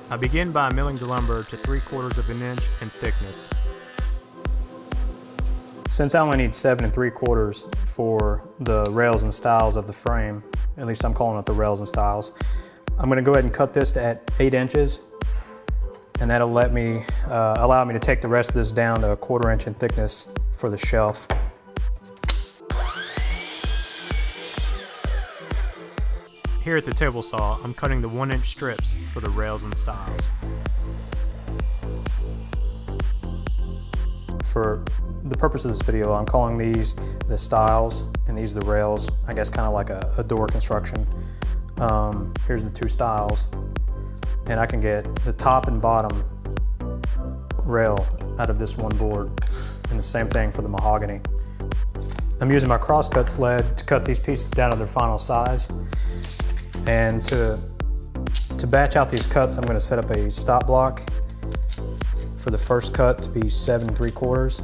I begin by milling the lumber to 3/4 of an inch in thickness. Since I only need 7 3/4 for the rails and stiles of the frame, at least I'm calling it the rails and stiles, I'm going to go ahead and cut this to at 8 inches, and that'll let me allow me to take the rest of this down to 1/4 inch in thickness for the shelf. Here at the table saw, I'm cutting the 1-inch strips for the rails and stiles. For the purpose of this video, I'm calling these the stiles and these the rails, I guess kind of like a door construction. Here's the 2 stiles, and I can get the top and bottom rail out of this one board, and the same thing for the mahogany. I'm using my crosscut sled to cut these pieces down to their final size, and to batch out these cuts, I'm going to set up a stop block for the first cut to be 7 3/4.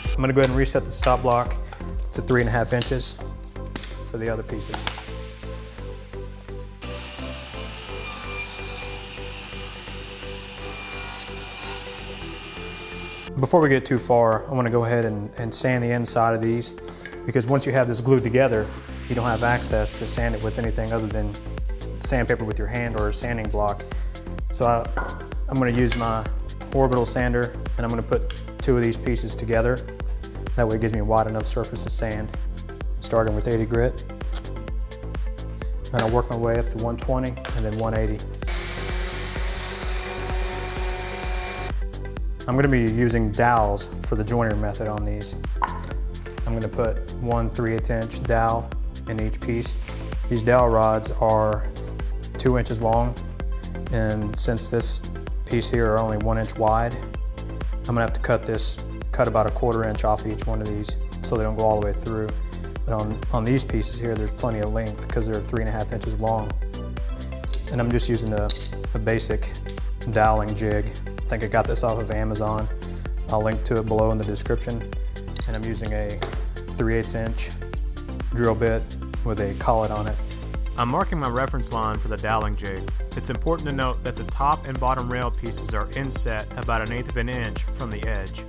I'm going to go ahead and reset the stop block to 3.5 inches for the other pieces. Before we get too far, I want to go ahead and sand the inside of these, because once you have this glued together, you don't have access to sand it with anything other than sandpaper with your hand or a sanding block. So I'm going to use my orbital sander, and I'm going to put 2 of these pieces together. That way it gives me a wide enough surface to sand, starting with 80 grit. Then I'll work my way up to 120 and then 180. I'm going to be using dowels for the joinery method on these. I'm going to put 1 3/8 inch dowel in each piece. These dowel rods are 2 inches long, and since this piece here are only 1 inch wide, I'm going to have to cut about 1/4 inch off each one of these so they don't go all the way through. But on these pieces here, there's plenty of length because they're 3.5 inches long. And I'm just using a basic doweling jig. I think I got this off of Amazon. I'll link to it below in the description. And I'm using a 3/8 inch drill bit with a collet on it. I'm marking my reference line for the doweling jig. It's important to note that the top and bottom rail pieces are inset about 1/8 of an inch from the edge.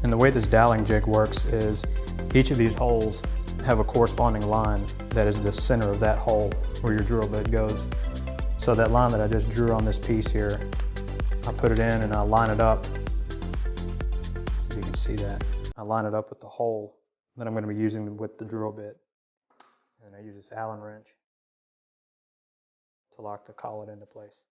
And the way this doweling jig works is each of these holes have a corresponding line that is the center of that hole where your drill bit goes. So that line that I just drew on this piece here, I put it in and I line it up. You can see that. I line it up with the hole that I'm going to be using with the drill bit. And I use this Allen wrench to lock the collet into place.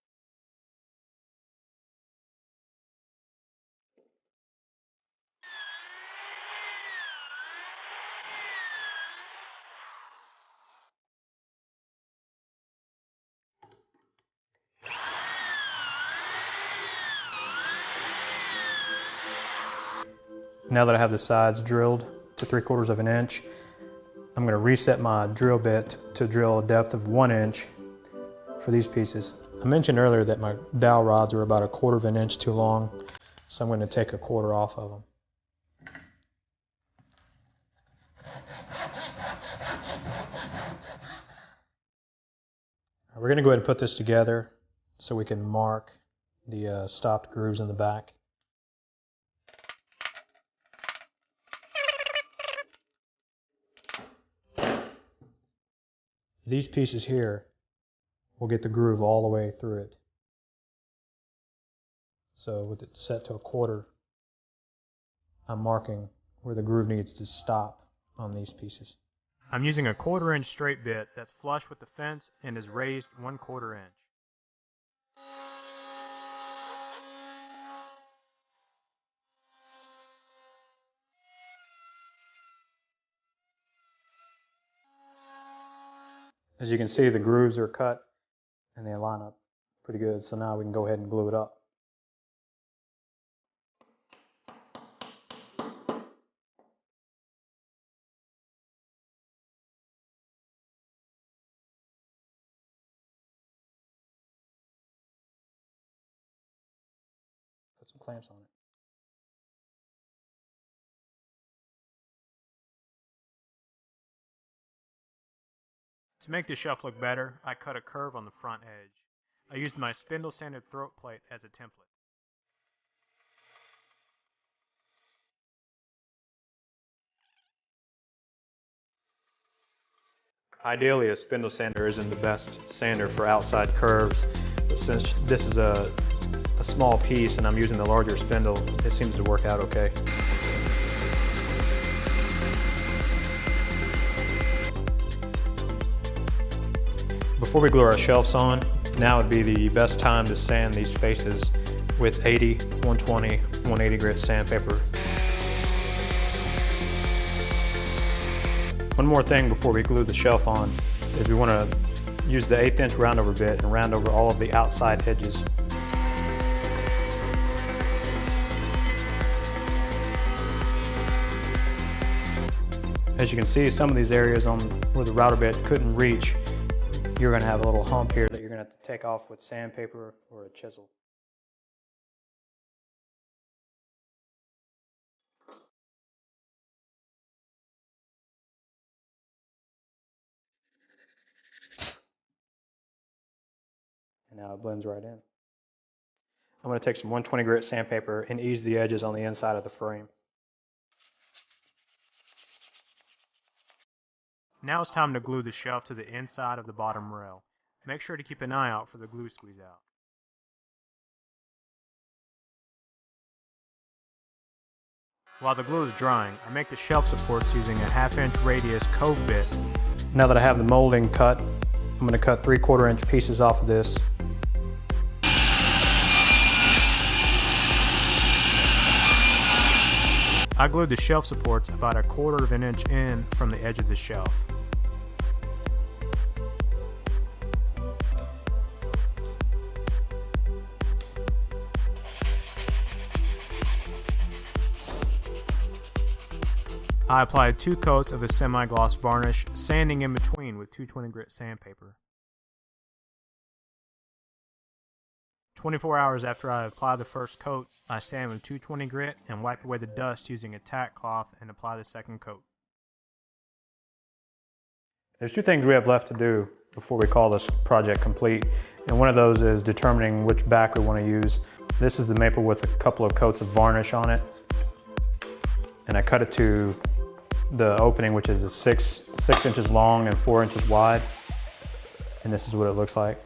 Now that I have the sides drilled to 3/4 of an inch, I'm going to reset my drill bit to drill a depth of 1 inch for these pieces. I mentioned earlier that my dowel rods are about 1/4 of an inch too long, so I'm going to take 1/4 off of them. We're going to go ahead and put this together so we can mark the stopped grooves in the back. These pieces here will get the groove all the way through it. So with it set to 1/4, I'm marking where the groove needs to stop on these pieces. I'm using a 1/4 inch straight bit that's flush with the fence and is raised 1/4 inch. As you can see, the grooves are cut and they line up pretty good. So now we can go ahead and glue it up. Put some clamps on it. To make the shelf look better, I cut a curve on the front edge. I used my spindle sanded throat plate as a template. Ideally, a spindle sander isn't the best sander for outside curves, but since this is a small piece and I'm using the larger spindle, it seems to work out okay. Before we glue our shelves on, now would be the best time to sand these faces with 80, 120, 180 grit sandpaper. One more thing before we glue the shelf on is we want to use the 1/8 inch roundover bit and round over all of the outside edges. As you can see, some of these areas on where the router bit couldn't reach, you're going to have a little hump here that you're going to have to take off with sandpaper or a chisel. And now it blends right in. I'm going to take some 120 grit sandpaper and ease the edges on the inside of the frame. Now it's time to glue the shelf to the inside of the bottom rail. Make sure to keep an eye out for the glue squeeze out. While the glue is drying, I make the shelf supports using a 1/2 inch radius cove bit. Now that I have the molding cut, I'm going to cut 3/4 inch pieces off of this. I glued the shelf supports about 1/4 inch in from the edge of the shelf. I applied 2 coats of a semi-gloss varnish, sanding in between with 220 grit sandpaper. 24 hours after I apply the first coat, I sand with 220 grit and wipe away the dust using a tack cloth and apply the second coat. There's 2 things we have left to do before we call this project complete, and one of those is determining which back we want to use. This is the maple with a couple of coats of varnish on it, and I cut it to the opening, which is 6 inches long and 4 inches wide, and this is what it looks like.